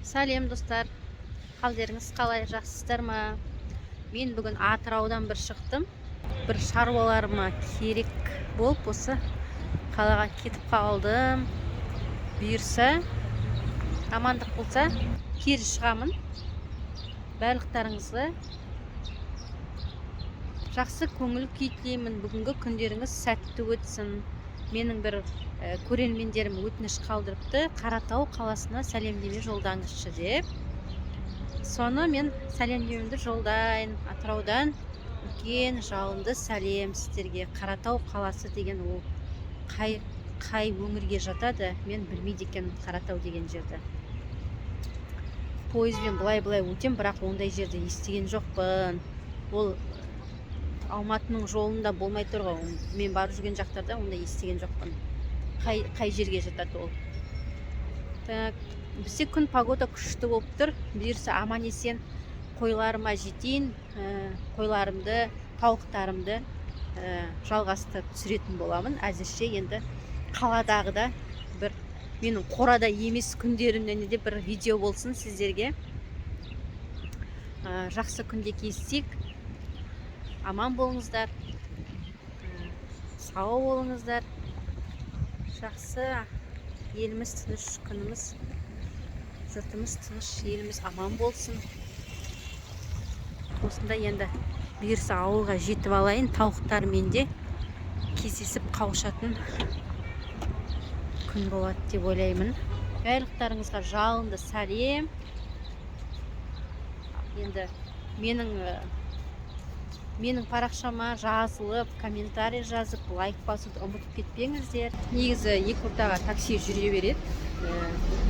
Сәлем достар, қалдеріңіз қалай, жақсыздар ма? Мен бүгін Атыраудан бір шықтым. Бір шаруаларыма керек болып осы қалаға кетіп қалдым. Бұйырса, амандық болса, кері шығамын. Барлықтарыңызға жақсы көңіл күй тілеймін. Бүгінгі күндеріңіз сәтті өтсін. Менің бір көрермендерім өтініш қалдырыпты, Қаратау қаласына сәлемдеме жолдаңызшы деп. Соны мен сәлемдемемді жолдайын. Атыраудан үлкен жалынды сәлем сіздерге. Қаратау қаласы деген ол қай өңірге жатады, мен білмейді екенмін Қаратау деген жерді. Пойызбен былай өтем, бірақ ондай жерде естіген жоқпын. Ол Алматының жолында болмай тұр ғой. Мен барып жүрген жақтарда ондай естіген жоқпын. Қай жерге жатады ол. Так, бізде күн погода күшті болып тұр. Бұйырса аман есен қойларыма жетейін, қойларымды, тауықтарымды жалғастырып түсіретін боламын. Әзірше енді қаладағыда бір менің қорада емес күндерімнен де бір видео болсын сіздерге. Жақсы күнде кездесек. Аман болыңыздар, сау болыңыздар. Жақсы, еліміз тыныш, күніміз, жұртымыз тыныш, еліміз аман болсын. Осында енді бұйырса ауылға жетіп алайын, тауықтармен де кездесіп қауышатын күн болады деп ойлаймын. Барлықтарыңызға жалынды сәлем. Енді менің парақшама жазылып, комментарий жазып, лайк басуды ұмытып кетпеңіздер. Негізі екі ортаға такси жүре береді,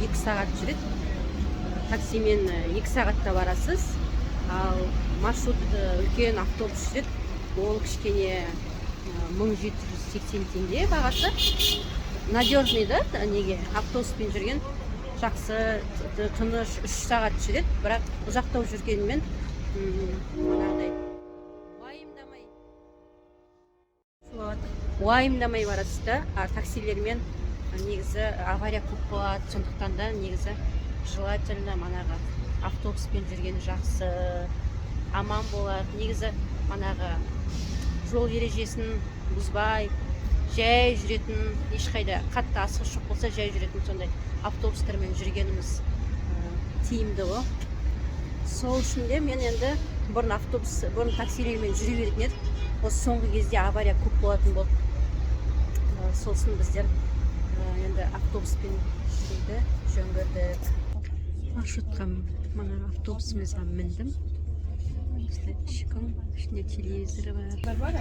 2 сағат жүреді. Таксимен 2 сағатта барасыз, ал маршрут үлкен автобус жүреді. Ол кішкене 1780 теңге бағасы. Надежный да, неге автобуспен жүрген жақсы, тыныш 3 сағат жүреді, бірақ ұзақтау жүргенмен уайымдамай барасыз да. Таксилермен негізі авария көп болады, сондықтан да негізі желательно манағы автобуспен жүргені жақсы, аман болады. Негізі манағы жол ережесін бұзбай, жай жүретін, ешқайда қатты асығыс жоқ болса жай жүретін сондай автобустармен жүргеніміз тиімді ғой. Сол үшін де мен енді бұрын таксилермен жүре беретін едім. Осы соңғы кезде авария көп болатын болды. Сосын біздер енді автобуспен жүруді жөн көрдік. Маршрутқа автобусымызға міндім. Ішінде телевизоры бар.